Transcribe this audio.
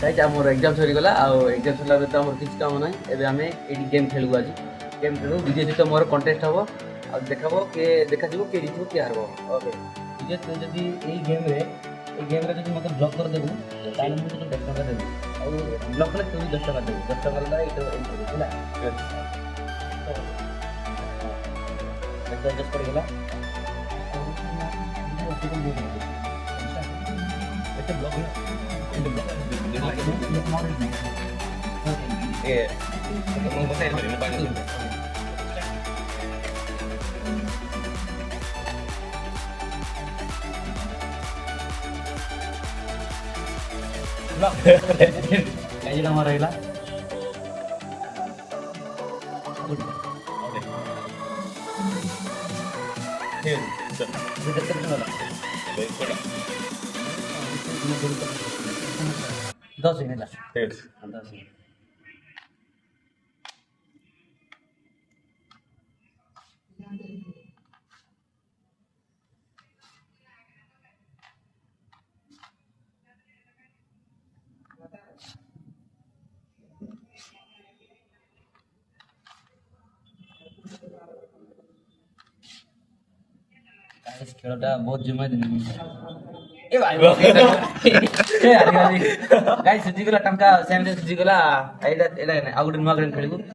Guys आमर exam सरी गला आ एग्जाम सरला तो हमर किछ काम नै एबे हमें एडी गेम खेलबो आज गेम खेलबो विजय जीत मोर कंटेस्ट हबो आ देखाबो के देखा जीवो के जीतबो के हारबो ओके विजय तू जदी एई गेम रे जदी मते ब्लॉक कर देबो ताले मु तो 10 टका देबो आ ब्लॉक ले तू 10 टका देबो 10 टका ला एतो होला तो जस्ट पड़ गेला este blog ketemu saya dari banyak blog kayak jadi nama Raila दस ही नहीं दस ही खेलटा बहुत जमा दिन ए भाई ए आदि गाइस जिगला टंका सैंडविच जिगला एडा एडा आ गुड नुआ गेम खेलिबो।